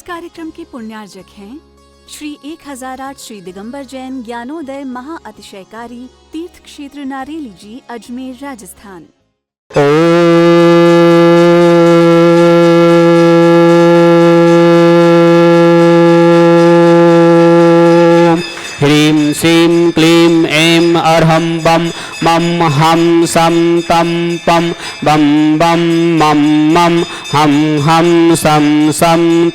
कार्यक्रम के पुण्यार्जक हैं श्री 1008 श्री दिगंबर जैन ज्ञानोदय महा अतिशयकारी तीर्थ क्षेत्र नारेली जी, अजमेर, राजस्थान। ह्रीं श्रीं क्लीं ऐं अर्हं बम मम हम सम तम पम बम बम मम मम हम हम सम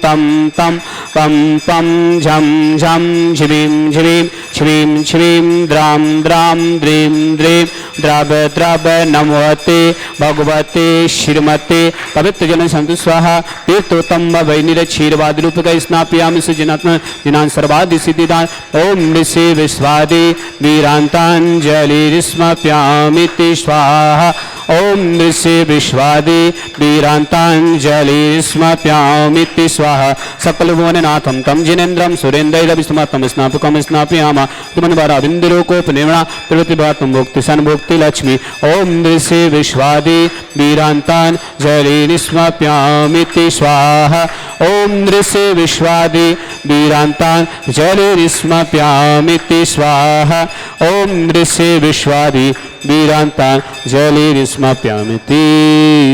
तम तम पम पम झम झम झ्रीं झ्रीं श्रीं श्रीं द्रां द्रां द्रीं द्रीं द्रव द्रव नमोते भगवते श्रीमते पवित्र जन संतु स्वाहा तीर्थोत्तम वैनिर क्षीरवाद रूप स्नापयामि सुजनात्म जिनान सर्वादि सिद्धिदान ओम ऋषि विश्वादि वीरांतांजलिस्मप्यामिति स्वाहा ओम ऋषि विश्वादि वीरांतांजलिस्मप्यामिति स्वाहा सकल भुवननाथं तं जिनेन्द्रं सुरेन्द्रैरविस्मतं स्नापकं स्नापयामः तुमन्वाराविन्दुरोकोपनिर्मणा प्रवृत्तिभातं भोक्ति सन्भोक्ति लक्ष्मी ओम ऋषि विश्वादि वीरांतांजलिस्मप्यामिति स्वाहा ओम ऋषि विश्वादि वीरांतांजलिस्मप्यामिति स्वाहा ओम ऋषि विश्वादि वीरांतांजलिस्मप्यामिति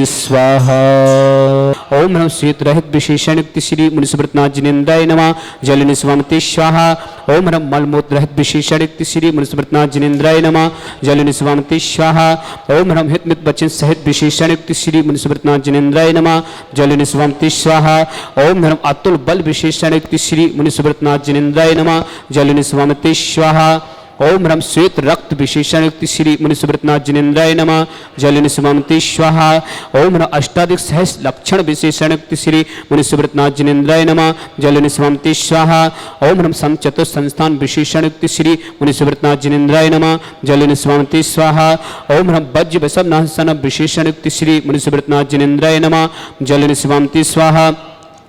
स्वाहा ओम नमः श्वेत रहित विशेषण श्री मुनिसुब्रतनाथ जिनेन्द्राय नमः जलनिस्वामिति स्वाहा ओम नमः मलमूत्र रहित विशेषण श्री मुनिसुब्रतनाथ जिनेन्द्राय नमः जलनिस्वामिति स्वाहा ओम नमः हित मित वचन सहित विशेषण श्री मुनिसुब्रतनाथ जिनेन्द्राय नमः जलनिस्वामिति स्वाहा ओम नमः अतुल बल विशेषण श्री मुनिसुब्रतनाथ जिनेन्द्राय नमः जलनिस्वामिति स्वाहा ओम ह्रम श्वेत रक्त विशेषण श्री मुनिसुब्रतनाथ जिनेन्द्राय नमः जलनिस्वामिति स्वाहा ओम ह्रम अष्टाधिक सहस लक्षण विशेषण श्री मुनिसुब्रतनाथ जिनेन्द्राय नमः जलनिस्वामिति स्वाहा ओम ह्रम समचतुर संस्थान विशेषण श्री मुनिसुब्रतनाथ जिनेन्द्राय नमः जलनिस्वामिति स्वाहा ओम ह्रम वज्र वसव नाहसन विशेषण श्री मुनिसुब्रतनाथ जिनेन्द्राय नमः जलनिस्वामिति स्वाहा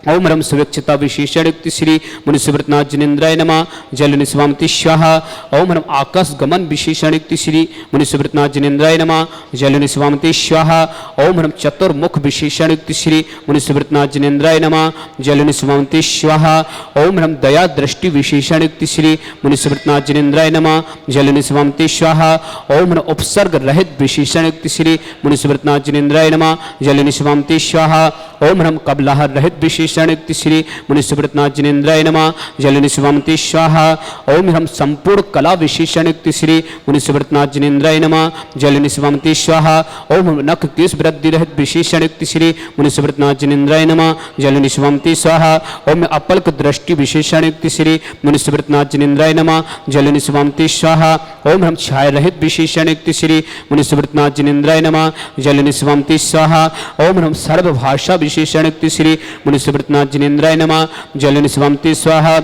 ओम रम सुविक्षता विशेषण श्री मुनिसुब्रतनाथ जिनेन्द्राय नमः जलनिस्वामिति स्वाहा ओम रम आकाश गमन विशेषण श्री मुनिसुब्रतनाथ जिनेन्द्राय नमः जलनिस्वामिति स्वाहा ओम रम चतुर्मुख विशेषण श्री मुनिसुब्रतनाथ जिनेन्द्राय नमः जलनिस्वामिति स्वाहा ओम रम दया दृष्टि विशेषण श्री मुनिसुब्रतनाथ जिनेन्द्राय नमः जलनिस्वामिति स्वाहा ओम रम उपसर्ग रहित विशेषण श्री मुनिसुब्रतनाथ जिनेन्द्राय नमः जलनिस्वामिति स्वाहा ओम रम कबलाहर रहित विशेषण श्री मुनिसुब्रतनाथ जिनेन्द्राय नमः जलनिस्वामिति स्वाहा ओम ह्रम संपूर्ण कला विशेषण श्री मुनिसुब्रतनाथ जिनेन्द्राय नमः जलनिस्वामिति स्वाहा ओम नख केश वृद्धि रहित विशेषण श्री मुनिसुब्रतनाथ जिनेन्द्राय नमः जलनिस्वामिति स्वाहा ओम अपल्क दृष्टि विशेषण श्री मुनिसुब्रतनाथ जिनेन्द्राय नमः जलनिस्वामिति स्वाहा ओम ह्रम छाया रहित विशेषण श्री मुनिसुब्रतनाथ जिनेन्द्राय नमः जलनिस्वामिति स्वाहा ओम ह्रम सर्वभाषा विशेषण श्री मुनिसुब्रतनाथ जिनेन्द्राय नमः जलनिस्वामिति स्वाहा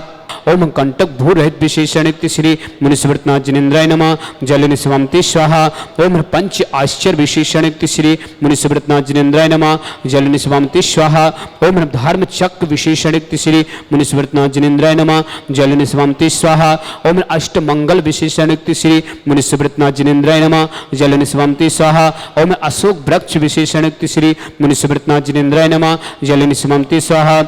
ओम कंटक भू रहित विशेषण श्री मुनिसुब्रतनाथ जिनेन्द्राय नमः जलनिस्वामिति स्वाहा ओम पंच आश्चर्य विशेषण श्री मुनिसुब्रतनाथ जिनेन्द्राय नमः जलनिस्वामिति स्वाहा ओम धर्म चक्र विशेषण श्री मुनिसुब्रतनाथ जिनेन्द्राय नमः जलनिस्वामिति स्वाहा ओम अष्टमंगल विशेषण श्री मुनिसुब्रतनाथ जिनेन्द्राय नमः जलनिस्वामिति स्वाहा ओम अशोक वृक्ष विशेषण श्री मुनिसुब्रतनाथ जिनेन्द्राय नमः जलनिस्वामिति स्वाहा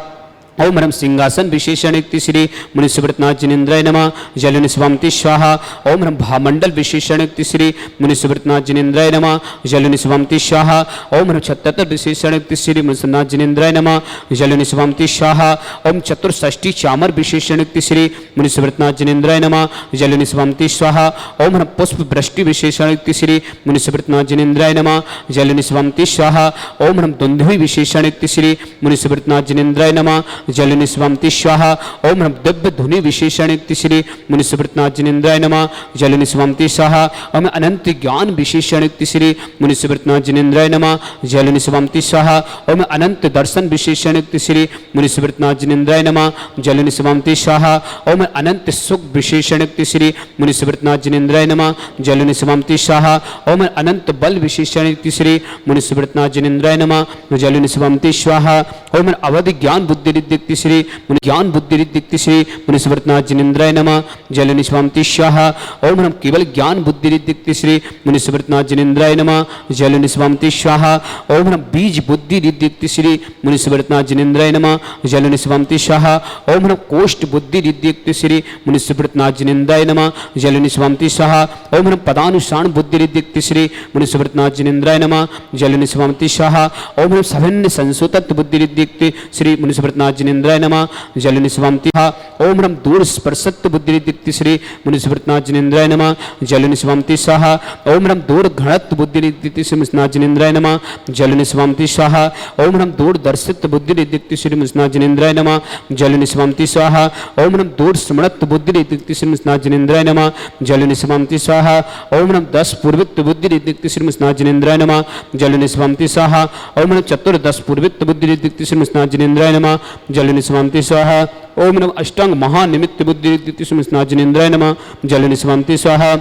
ओम ह्रम सिंहासन विशेषण श्री मुनिसुब्रतनाथ जिनेन्द्राय नमः जलनिस्वामिति स्वाहा ओम ह्रम भामंडल विशेषण श्री मुनिसुब्रतनाथ जिनेन्द्राय नमः जलनिस्वामिति स्वाहा ओम ह्रम छत्तर विशेषण श्री मुनिसुब्रतनाथ जिनेन्द्राय नमः जलनिस्वामिति स्वाहा ओम चतुर्षष्टि चामर विशेषण श्री मुनिसुब्रतनाथ जिनेन्द्राय नमः जलनिस्वामिति स्वाहा ओम ह्रम पुष्प वृष्टि विशेषण श्री मुनिसुब्रतनाथ जिनेन्द्राय नमः जलनिस्वामिति स्वाहा ओम ह्रम दुंदुभि विशेषण श्री मुनिसुब्रतनाथ जिनेन्द्राय नमः जलनिस्वामिति स्वाहा ओम ह्रम दिव्य धुनि विशेषण श्री मुनिसुब्रतनाथ जिनेन्द्राय नमः जलनिस्वामिति स्वाहा ओम अनंत ज्ञान विशेषण श्री मुनिसुब्रतनाथ जिनेन्द्राय नमः जलनिस्वामिति स्वाहा ओम अनंत दर्शन विशेषण श्री मुनिसुब्रतनाथ जिनेन्द्राय नमः जलनिस्वामिति स्वाहा ओम अनंत सुख विशेषण श्री मुनिसुब्रतनाथ जिनेन्द्राय नमः जलनिस्वामिति स्वाहा ओम अनंत बल विशेषण श्री मुनिसुब्रतनाथ जिनेन्द्राय नमः जलनिस्वामिति स्वाहा ओम अवधि ज्ञान बुद्धि रिद्धिक्ति श्री मुनि ज्ञान बुद्धि रिद्धिक्ति श्री मुनि सुव्रतनाथ जिनेन्द्राय नमः। जल निष्पामति स्वाहा। ओम ह्रम केवल ज्ञान बुद्धि रिद्धिक्ति श्री मुनि सुव्रतनाथ जिनेन्द्राय नमः। जल निष्पामति स्वाहा। ओम ह्रम बीज बुद्धि रिद्धिक्ति श्री मुनि सुव्रतनाथ जिनेन्द्राय नमः। जल निष्पामति स्वाहा। ओम ह्रम कोष्ठ बुद्धि रिद्धिक्ति श्री मुनि सुव्रतनाथ जिनेन्द्राय नमः। जल निष्पामति स्वाहा। ओम ह्रम पदानुसार बुद्धि रिद्धिक्ति श्री मुनि सुव्रतनाथ जिनेन्द्राय नमः। जल निष्पामति स्वाहा। ओम ह्रम सभिन्न संसुतत्व बुद्धि रिद्धिक्ति श्री मुनि सुव्रतनाथ जिनेन्द्राय नमः। जल निष्पामति स्वाहा। ओम ह्रम दूर स्पर्शत्व बुद्धि रिद्धिक्ति श्री मुनि सुव्रतनाथ जिनेन्द्राय नमः। जल निष्पामति स्वाहा। ओम ह्रम दूर घणत्व बुद्धि रिद्धिक्ति श्री मुनिनाथ जिनेन्द्राय नमः। जल निष्पामति स्वाहा। ओम ह्रम दूर दर्शित्व बुद्धि रिद्धिक्ति श्री मुनिनाथ जिनेन्द्राय नमः। जल निष्पामति स्वाहा। ओम ह्रम दूर स्मृत बुद्धि रिद्धिक्ति श्री मुनिनाथ जिनेन्द्राय नमः। जल निष्पामति स्वाहा। ओम ह्रम 10 पूर्वित्व बुद्धि रिद्धिक्ति श्री मुनिनाथ जिनेन्द्राय नमः। जल निष्पामति स्वाहा। ओम ह्रम चतुर्दश पूर्वित्व बुद्धि रिद्धिक्ति श्री मुनिनाथ जिनेन्द्राय नमः। जल निष्पामति स्वाहा। ओम ह्रम अष्टांग महानिमित्त बुद्धि रिद्धिक्ति श्री मुनिनाथ जिनेन्द्राय नमः। जल निष्पामति स्वाहा।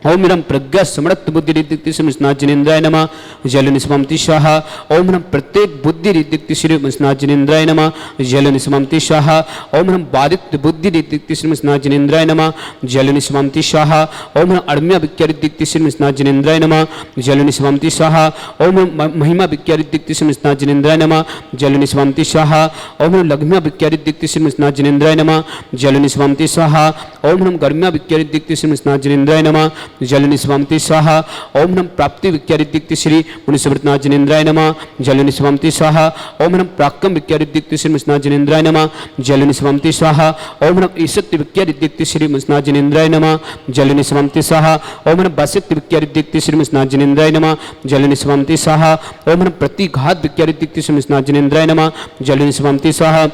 ओम ह्रम प्रज्ञा समृत बुद्धि रिद्धिक्ति श्री मुनिनाथ जिनेन्द्राय नमः। जल निष्पामति स्वाहा। ओम ह्रम प्रत्येक बुद्धि रिद्धिक्ति श्री मुनिनाथ जिनेन्द्राय नमः। जल निष्पामति स्वाहा। ओम ह्रम बाधित्य बुद्धि रिद्धिक्ति श्री मुनिनाथ जिनेन्द्राय नमः। जल निष्पामति स्वाहा। ओम ह्रम अड़म्या विज्ञा रिद्धिक्ति श्री मुनिनाथ जिनेन्द्राय नमः। जल निष्पामति स्वाहा। ओम ह्रम महिमा विज्ञा रिद्धिक्ति श्री मुनिनाथ जिनेन्द्राय नमः। जल निष्पामति स्वाहा। ओम ह्रम लघ्म्या विज्ञा रिद्धिक्ति श्री मुनिनाथ जिनेन्द्राय नमः। जल निष्पामति स्वाहा। ओम ह्रम गर्म्या विज्ञा रिद्धिक्ति श्री मुनिनाथ जिनेन्द्राय नमः। जल निष्पामति स्वाहा। ओम ह्रम प्राप्ति विज्ञा रिद्धिक्ति श्री मुनि सुव्रतनाथ जिनेन्द्राय नमः। जल निष्पामति स्वाहा। ओम ह्रम प्राक्कम विज्ञा रिद्धिक्ति श्री मुनिनाथ जिनेन्द्राय नमः। जल निष्पामति स्वाहा। ओम ह्रम ईशत्य विज्ञा रिद्धिक्ति श्री मुनिनाथ जिनेन्द्राय नमः। जल निष्पामति स्वाहा। ओम ह्रम बसित्य विज्ञा रिद्धिक्ति श्री मुनिनाथ जिनेन्द्राय नमः। जल निष्पामति स्वाहा। ओम ह्रम प्रतिघात विज्ञा रिद्धिक्ति श्री मुनिनाथ जिनेन्द्राय नमः। जल निष्पामति स्वाहा।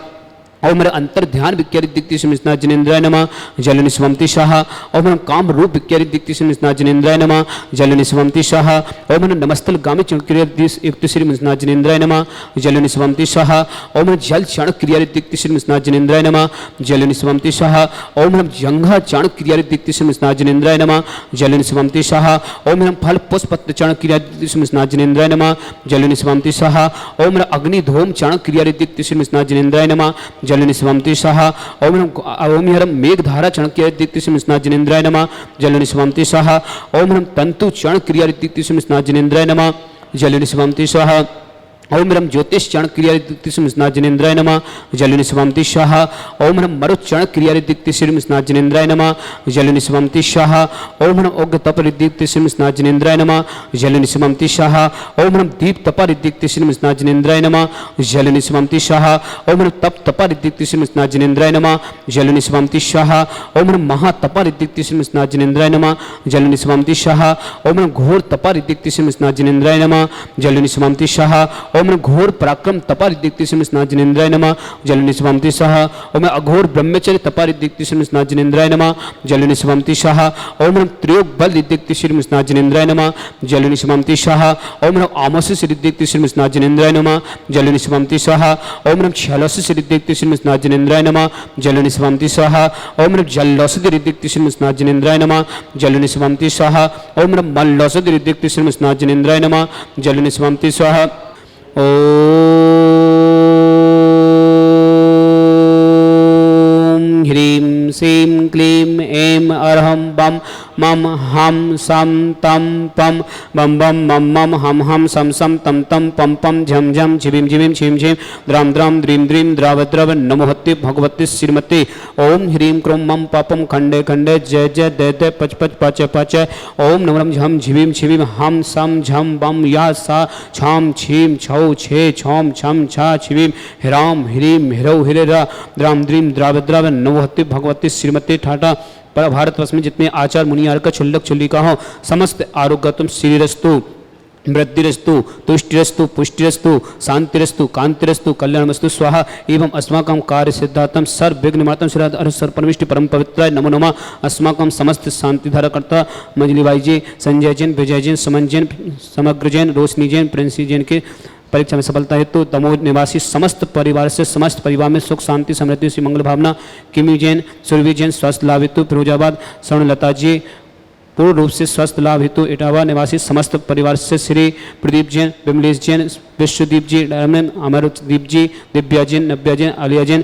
ओम ह्रम अंतर ध्यान विज्ञा रिद्धिक्ति श्री मुनिनाथ जिनेन्द्राय नमः। जल निष्पामति स्वाहा। ओम ह्रम काम रूप विज्ञा रिद्धिक्ति श्री मुनिनाथ जिनेन्द्राय नमः। जल निष्पामति स्वाहा। ओम ह्रम नमस्तल गामी चरण क्रिया युक्त श्री मुनिनाथ जिनेन्द्राय नमः। जल निष्पामति स्वाहा। ओम ह्रम जल चरण क्रिया रिद्धिक्ति श्री मुनिनाथ जिनेन्द्राय नमः। जल निष्पामति स्वाहा। ओम ह्रम जंघा चरण क्रिया रिद्धिक्ति श्री मुनिनाथ जिनेन्द्राय नमः। जल निष्पामति स्वाहा। ओम ह्रम फल पुष्प पत्र चरण क्रिया रिद्धिक्ति श्री मुनिनाथ जिनेन्द्राय नमः। जल निष्पामति स्वाहा। ओम ह्रम अग्नि धूम चरण क्रिया रिद्धिक्ति श्री मुनिनाथ जिनेन्द्राय नमः। जल निष्पामति स्वाहा। ओम ह्रम मेघधारा चरण क्रिया रिद्धिक्ति श्री मुनिनाथ जिनेन्द्राय नमः। जल निष्पामति स्वाहा। ओम ह्रम तंतु चरण क्रिया रिद्धिक्ति श्री मुनिनाथ जिनेन्द्राय नमः। जल निष्पामति स्वाहा। ओम ह्रम ज्योतिष चरण क्रिया रिद्धिक्ति श्री मुनिनाथ जिनेन्द्राय नमः। जल निष्पामति स्वाहा। ओम ह्रम मरुत चरण क्रिया रिद्धिक्ति श्री मुनिनाथ जिनेन्द्राय नमः। जल निष्पामति स्वाहा। ओम ह्रम उग्र तप रिद्धिक्ति श्री मुनिनाथ जिनेन्द्राय नमः। जल निष्पामति स्वाहा। ओम ह्रम दीप तप रिद्धिक्ति श्री मुनिनाथ जिनेन्द्राय नमः। जल निष्पामति स्वाहा। ओम ह्रम तप तप रिद्धिक्ति श्री मुनिनाथ जिनेन्द्राय नमः। जल निष्पामति स्वाहा। ओम ह्रम महातप रिद्धिक्ति श्री मुनिनाथ जिनेन्द्राय नमः। जल निष्पामति स्वाहा। ओम ह्रम घोर तप रिद्धिक्ति श्री मुनिनाथ जिनेन्द्राय नमः। जल निष्पामति स्वाहा। ओम घोर पराक्रम तपा रिद्धिक्ति श्री मुनिनाथ जिनेन्द्राय नमः। जल निष्पामति स्वाहा। ओम अघोर ब्रह्मचर्य तपा रिद्धिक्ति श्री मुनिनाथ जिनेन्द्राय नमः। जल निष्पामति स्वाहा। ओम त्रियोग बल रिद्धिक्ति श्री मुनिनाथ जिनेन्द्राय नमः। जल निष्पामति स्वाहा। ओम आमोसिस रिद्धिक्ति श्री मुनिनाथ जिनेन्द्राय नमः। जल निष्पामति स्वाहा। ओम क्षलोसिस रिद्धिक्ति श्री मुनिनाथ जिनेन्द्राय नमः। जल निष्पामति स्वाहा। ओम जल्लोषधि रिद्धिक्ति श्री मुनिनाथ जिनेन्द्राय नमः। जल निष्पामति स्वाहा। ओम मल्लोषधि रिद्धिक्ति श्री मुनिनाथ जिनेन्द्राय नमः। जल निष्पामति स्वाहा। ओम ह्रीं श्रीं क्लीं ऐं अरहं बम मम हम सम तम पम बम बम मम मम हम हम सम सम तम तम पम पम झम झम झिविम झिविम झिम झिम द्राम द्राम द्रीम द्रीम द्राव द्रव नमोहते भगवते श्रीमते। ओम ह्रीं क्रोम मम पापम खंडे खंडे जय जय दय दय पच पच पाच पाच। ओम नमरम झम झिविम झिविम हम सम झम बम या सा छाम छीम छौ छे छौम छम छा छिविम ह्राम ह्रीम ह्रौ हिरेरा द्राम द्रीम द्राव द्रव नमोहते भगवते श्रीमते ठाटा। पर भारतवर्ष में जितने आचार मुनियार का छुल्लक छुल्लिका हो समस्त आरोग्यतम श्रीरस्तु वृद्धिरस्तु तुष्टिरस्तु पुष्टिरस्तु शांतिरस्तु कांतिरस्तु कल्याणमस्तु स्वाहा। एवं अस्माकं कार्य सिद्धार्थम सर्व विघ्न निवारणं श्रीराध हर सर्व परमिष्टि परम पवित्राय नमो नमः। अस्माकं समस्त शांतिधारा कर्ता मंजलीबाई जी, संजय जैन, विजय जैन, समन जैन, समग्र जैन, रोशनी जैन, प्रिंसी जैन के परीक्षा में सफलता हेतु दमोह निवासी समस्त परिवार से समस्त परिवार में सुख शांति समृद्धि सी मंगल भावना। किमी जैन, सुरभि जैन, स्वास्थ्य लाभ हेतु फिरोजाबाद, स्वर्णलता जी पूर्ण रूप से स्वस्थ लाभ हेतु इटावा निवासी समस्त परिवार से श्री प्रदीप जैन, विमलेश जैन, विश्वदीप जी, अमरदीप जी, दिव्या जैन, नव्या जैन, आलिया जैन,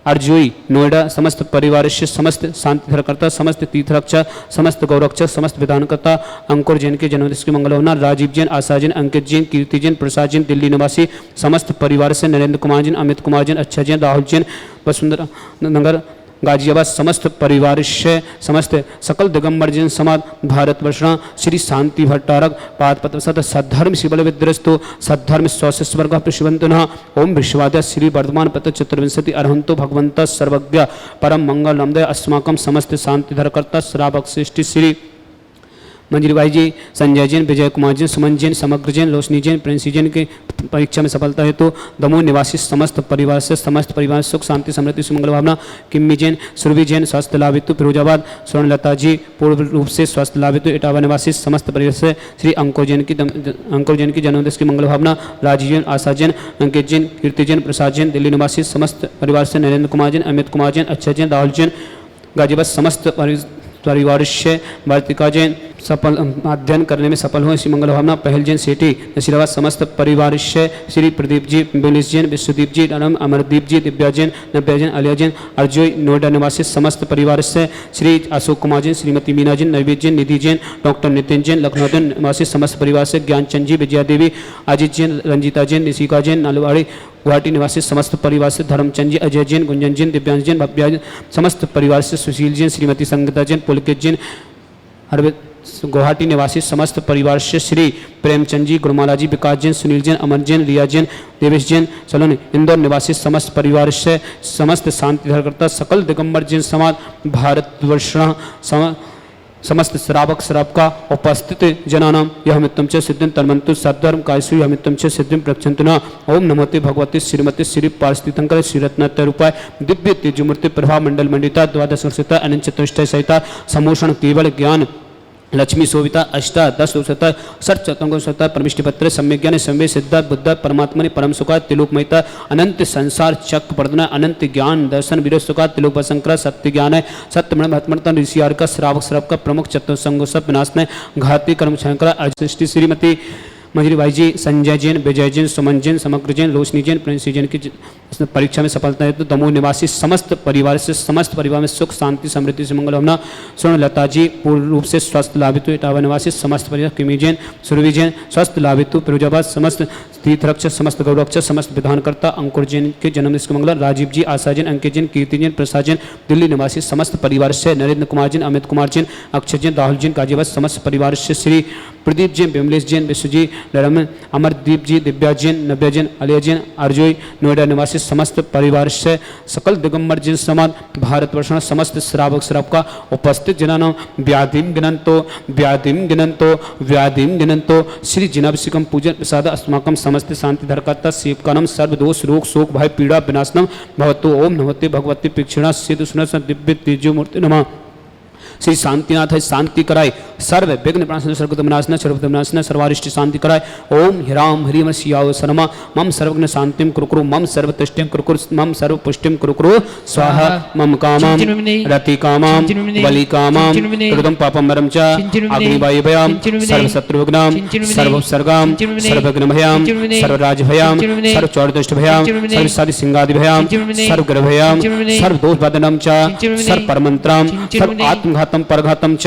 अर्जुई नोएडा समस्त परिवार से समस्त शांति धरकर्ता, समस्त तीर्थरक्षा, समस्त गौरक्षक, समस्त विधानकर्ता अंकुर जैन के जन्मदिवस की मंगलकामना। राजीव जैन, आशा जैन, अंकित जैन, कीर्ति जैन, प्रसाद जैन, दिल्ली निवासी समस्त परिवार से नरेंद्र कुमार जैन, अमित कुमार जैन, अच्छा जैन, राहुल जैन, वसुंधरा नगर गाजियाबाद समस्त परिवार से समस्त सकल दिगंबर जैन समाज भारतवर्षणा श्री शांति भट्टारक पादपत्र सत सद्धर्म शिवल विद्रस्तो सद्धर्म स्वर्ग प्रशिवंतन ओम विश्वाद्य श्री वर्धमान पत्र चतुर्विंशति अरहंतो भगवंत सर्वज्ञ परम मंगल नमदय अस्माकम समस्त शांति धरकर्ता श्रावक सृष्टि श्री मंजरी भाई जी, संजय जैन, विजय कुमार जैन, सुमन जैन, समग्र जैन, रोशनी जैन, प्रिंसी जैन की परीक्षा में सफलता है तो दमोह निवासी समस्त परिवार से समस्त परिवार सुख शांति समृद्धि सुमंगल भावना। किम्मी जैन, सुरभि जैन स्वास्थ्य लाभ हेतु फिरोजाबाद। स्वर्णलता जी पूर्ण रूप से स्वास्थ्य लाभ हेतु इटावा निवासी समस्त परिवार से श्री अंकुर जैन की जन्मदिवस की मंगल भावना। राजीव जैन, आशा जैन, अंकित जैन, कीर्ति जैन, प्रसाद जैन, दिल्ली निवासी समस्त परिवार से नरेंद्र कुमार जैन, अमित कुमार जैन, अच्छा जैन, राहुल जैन, गाजियाबाद समस्त परिवार से वार्तिका जैन सफल अध्ययन करने में सफल हुए इसी मंगल भावना। पहल जैन सेठी नसीराबाद समस्त परिवार से श्री प्रदीप जी, बिमलेश जैन, विश्वदीप जी, अमरदीप जी, दिव्या जैन, नव्या जैन, आलिया जैन, अर्जुई नोएडा निवासी समस्त परिवार से श्री अशोक कुमार जैन, श्रीमती मीना जैन, नववीर जैन, निधि जैन, डॉक्टर नितिन जैन, लखनऊ निवासी समस्त परिवार से ज्ञानचंद जी, विजया देवी, अजीत जैन, रंजीता जैन, निशिका जैन, नालवाड़ी गुवाहाटी निवासी समस्त परिवार से धर्मचंद जी, अजय जैन, गुंजन जैन, दिव्यांश जैन, भव्या जैन, समस्त परिवार से सुशील जैन, श्रीमती संगीता जैन, पुलकित जैन, हरवित गुवाहाटी निवासी समस्त परिवार से श्री प्रेमचंद जी, गुरुमाला जी, विकास जैन, सुनील जैन, अमर जैन, रिया जैन, देवेश जैन, सलोनी इंदौर निवासी समस्त परिवार से समस्त शांति धरकर्ता सकल दिगंबर जैन समाज भारतवर्षणा समस्त श्रावक श्रावका उपस्थित जनानां यह मित्तम च सिद्धिं तन्मन्तु सद्धर्म कायसु यह मित्तम च सिद्धिं प्रक्षन्तु न। ओम नमोते भगवती श्रीमती श्री पार्षदीतंकर श्री रत्नत्र रूपाय दिव्य तेजमूर्ति प्रभा मंडल मंडिता द्वादश वर्षिता अनंत चतुष्टय सहिता समोषण केवल ज्ञान लक्ष्मी शोभिता अष्टादश उषता षट चतुर्शता परमिष्टिपत्र सम्यक ज्ञान संवे सिद्धा बुद्ध परमात्मनि परम सुखा तिलोकमयता अनंत संसार चक प्रदना अनंत ज्ञान दर्शन विरोध सुखा तिलोक संकर सत्य ज्ञान है सत्य महत्मता ऋषियार का श्रावक श्रावक का प्रमुख चतुर्संगो सब विनाशने घाती कर्म शंकरा अर्जुष्टि श्रीमती मंजरी भाई जी, संजय जैन, विजय जैन, सुमन जैन, समग्र जैन, रोशनी जैन, प्रिंसी जैन की परीक्षा में सफलता है तो दमोह निवासी समस्त परिवार से समस्त परिवार में सुख शांति समृद्धि से मंगल भावना। स्वर्णलता जी पूर्ण रूप से स्वस्थ लाभित इटावा निवासी समस्त परिवार। किमी जैन, सुरभि जैन स्वास्थ्य लाभित फिरोजाबाद समस्त तीर्थरक्षक, समस्त गौरक्षक, समस्त विधानकर्ता अंकुर जैन के जन्मदिवस की मंगल। राजीव जी, आशा जैन, अंकित जैन, कीर्ति जैन, प्रसाद जैन, दिल्ली निवासी समस्त परिवार से नरेंद्र कुमार जैन, अमित कुमार जैन, अक्षय जैन, राहुल जैन, गाजियाबाद समस्त परिवार से श्री प्रदीप जैन, विमलेश जैन, विश्वजी, अमरदीप जी, दिव्या जैन, नव्या जैन, आलिया जैन, अर्जुई नोएडा निवासी समस्त परिवार से सकल दिगंबर जैन समाज भारतवर्षण समस्त श्रावक श्रावका उपस्थित जनानां व्याधिम गिनंतो श्री जिनाभिषेकम पूजन प्रसाद अस्माकं समस्त शांति धरकर्ता सेवकानां सर्वदोष रोग शोक भय पीड़ा विनाशनम भवतु। ओम नमोते भगवती प्रेक्षणा सिद्ध सुनस दिव्य तेजो मूर्ति नमः। श्री शांतिनाथ है शांति कराए सर्व विघ्न प्राशन सर्वगतमनाशना सर्वगतमनाशना सर्वारिष्ट शांति कराए। ओम ह्राम ह्रीम सियाव शर्मा मम सर्वज्ञ शांतिम कुरुकुरु मम सर्वतुष्टिम कुरुकुरु मम सर्वपुष्टिम कुरुकुरु स्वाहा मम कामं रति कामं बलि कामं कृतं पापं मरं च अग्निवायुभयां सर्वशत्रुविघ्नां सर्वोपसर्गां सर्वविघ्नभयां सर्वराजभयां सर्वचौरदुष्टभयां सर्वसादिसिंहादिभयां सर्वग्रहभयां सर्वदोषबाधनं च सर्वपरमन्त्रां सर्व आत्मघातम परघातम च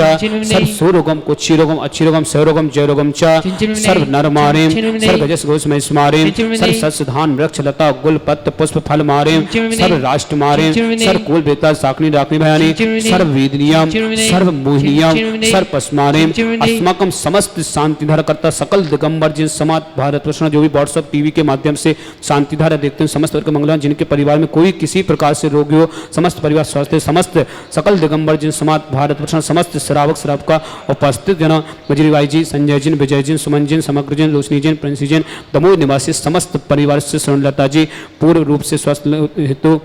सर्व सुरोगम कुक्षिरोगम अच्छिरोगम सौरोगम जयरोगम च सर्व नरमारेम सर्व गजस घोष महिष्मारेम सर्व सस्य धान वृक्ष लता गुल पत्र पुष्प फल मारेम सर्व राष्ट्र मारेम सर्व कुल बेता साकनी राकनी भयानी सर्व वेदनियाम सर्व मोहिनियाम सर्व पस्मारेम अस्माकम समस्त शांतिधारा करता सकल दिगंबर जिन समाज भारतवर्ष जो भी व्हाट्सएप टीवी के माध्यम से शांतिधारा देखते हैं समस्त वर्ग मंगलवान जिनके परिवार में कोई किसी प्रकार से रोगी हो समस्त परिवार स्वस्थ समस्त सकल दिगंबर जिन समाज भारतवर्ष समस्त श्रावक श्रावका उपस्थित जना मजरी भाई जी, संजय जिन, विजय जिन, सुमन जिन, समग्र जिन, रोशनी जिन, प्रिंसी जिन, दमोह निवासी समस्त परिवार से स्वर्णलता जी पूर्ण रूप से स्वस्थ हेतु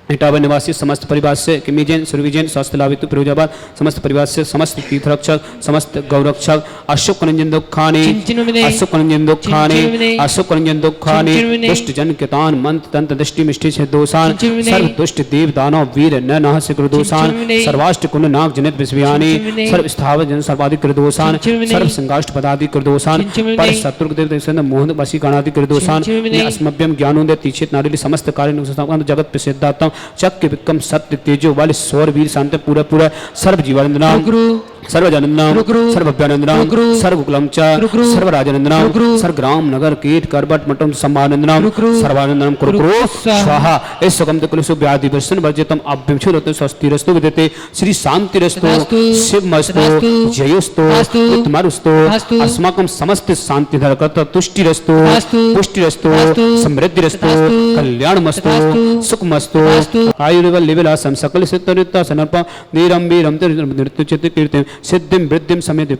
इटावा निवासी समस्त परिवार से किमी जैन, सुरभि जैन, स्वास्थ्य लाभित फिरोजाबाद समस्त परिवार से समस्त तीर्थरक्षक, समस्त गौरक्षक, अशोक रंजन दुखानी, अशोक रंजन दुखानी, अशोक रंजन दुखानी, दुष्ट जन कितान मंत्र तंत्र दृष्टि मिष्टि से दोषान, सर्व दुष्ट देव दानव वीर न नाह से कृदोषान, सर्वाष्ट कुंड नाग जनित विषयानी, सर्व स्थावर जन सर्वाधिक कृदोषान, सर्व संगाष्ट पदादि कृदोषान, पर शत्रु देव मोहन वशी गणादि कृदोषान, अस्मभ्यम ज्ञानोदय तीक्षित नारी समस्त कार्य जगत प्रसिद्धात्म चक्र विक्रम सत्य तेजो वाले स्वर वीर शांत पूरा पूरा सर्व जीवानंदनाम सर्वजनंदनाम सर्वभ्यानंदनाम सर्वकुलम च सर्वराजनंदनाम सर्वग्राम नगर कीट करबट मटम सम्मानंदनाम सर्वानंदनाम कुरु स्वाहा इस सुगम कुलसु व्याधि वर्षन वर्जितम अभ्यंशुरतो स्वस्तिरस्तु विदते श्री शांतिरस्तु शिवमस्तु जयोस्तु उत्तमरस्तु अस्माकं समस्त शांति धरकर्ता तुष्टिरस्तु पुष्टिरस्तु समृद्धिरस्तु कल्याणमस्तु सुखमस्तु आयुर्बल लेवलासम सकल सिद्धरिता सनर्पा नीरम वीरम नृत्य चित्त कीर्तिम सिद्धिम वृद्धिम समेत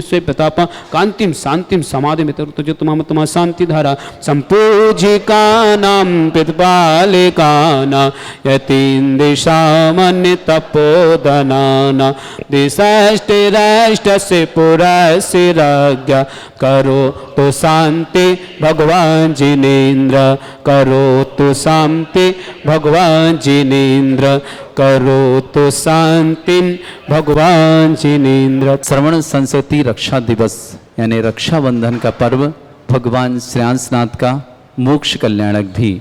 से प्रताप कांतिम शांतिम समाधि मित्रतमा शांति धारा संपूजिका नाम पितपालिकाना यतीन दिशामन्य तपोदनाना दिशाष्टे राष्ट्र से पुरा से राज्ञा करो तो शांति भगवान जिनेन्द्र करो तो शांति भगवान जिनेन्द्र करो तो शांति भगवान जिनेन्द्र। श्रवण संस्कृति रक्षा दिवस यानी रक्षाबंधन का पर्व भगवान श्रेयांसनाथ का मोक्ष कल्याणक भी।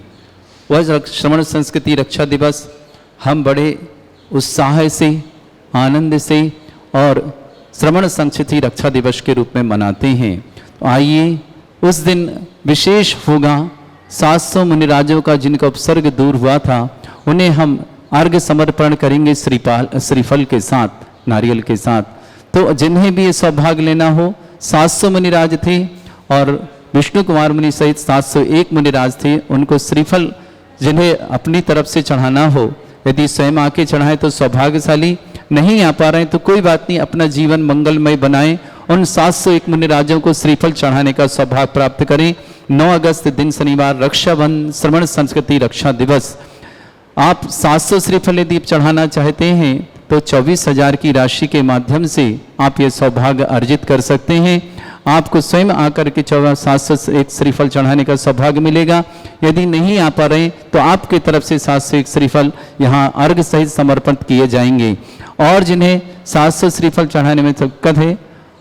वह श्रवण संस्कृति रक्षा दिवस हम बड़े उत्साह से आनंद से और श्रवण संस्कृति रक्षा दिवस के रूप में मनाते हैं। तो आइए उस दिन विशेष होगा 700 मुनिराजों का जिनका उपसर्ग दूर हुआ था उन्हें हम अर्घ्य समर्पण करेंगे श्रीफल के साथ, नारियल के साथ। तो जिन्हें भी ये सौभाग्य लेना हो 700 मुनिराज थे और विष्णु कुमार मुनि सहित 701 मुनिराज थे, उनको श्रीफल जिन्हें अपनी तरफ से चढ़ाना हो, यदि स्वयं आके चढ़ाएं तो सौभाग्यशाली, नहीं आ पा रहे हैं तो कोई बात नहीं, अपना जीवन मंगलमय बनाएं। उन 701 मुनिराजों को श्रीफल चढ़ाने का सौभाग्य प्राप्त करें। 9 अगस्त दिन शनिवार रक्षाबंधन श्रवण संस्कृति रक्षा दिवस। आप 700 श्रीफल यदि चढ़ाना चाहते हैं तो 24,000 की राशि के माध्यम से आप ये सौभाग्य अर्जित कर सकते हैं। आपको स्वयं आकर के 701 श्रीफल चढ़ाने का सौभाग्य मिलेगा। यदि नहीं आ पा रहे तो आपकी तरफ से 701 श्रीफल यहाँ अर्घ सहित समर्पित किए जाएंगे। और जिन्हें 700 श्रीफल चढ़ाने में दिक्कत है,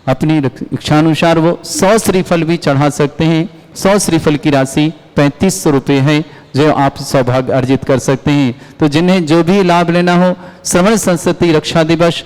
अपनी इच्छानुसार वो 100 श्रीफल भी चढ़ा सकते हैं। 100 श्रीफल की राशि 3500 रुपये है जो आप सौभाग्य अर्जित कर सकते हैं। तो जिन्हें जो भी लाभ लेना हो, श्रवण संस्कृति रक्षा दिवस,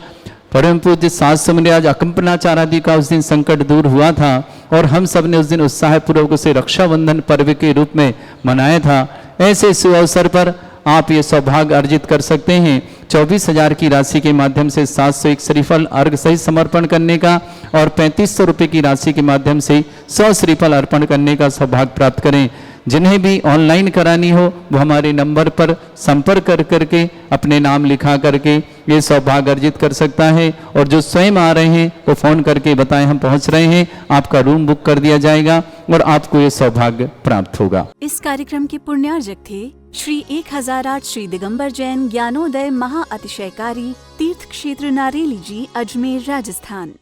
परम पूज्य 700 मुनिराज अकंपनाचार्य आदि का उस दिन संकट दूर हुआ था और हम सब ने उस दिन उत्साहपूर्वक उसे रक्षाबंधन पर्व के रूप में मनाया था। ऐसे शुभ अवसर पर आप ये सौभाग्य अर्जित कर सकते हैं। 24,000 की राशि के माध्यम से 701 श्रीफल अर्घ सहित समर्पण करने का और 3500 रुपये की राशि के माध्यम से 100 श्रीफल अर्पण करने का सौभाग्य प्राप्त करें। जिन्हें भी ऑनलाइन करानी हो वो हमारे नंबर पर संपर्क कर करके अपने नाम लिखा करके ये सौभाग्य अर्जित कर सकता है। और जो स्वयं आ रहे हैं वो फ़ोन करके बताएं हम पहुंच रहे हैं, आपका रूम बुक कर दिया जाएगा और आपको ये सौभाग्य प्राप्त होगा। इस कार्यक्रम के पुण्यार्जक थे श्री 1008 श्री दिगंबर जैन ज्ञानोदय महाअतिशयकारी तीर्थ क्षेत्र नारेली जी, अजमेर, राजस्थान।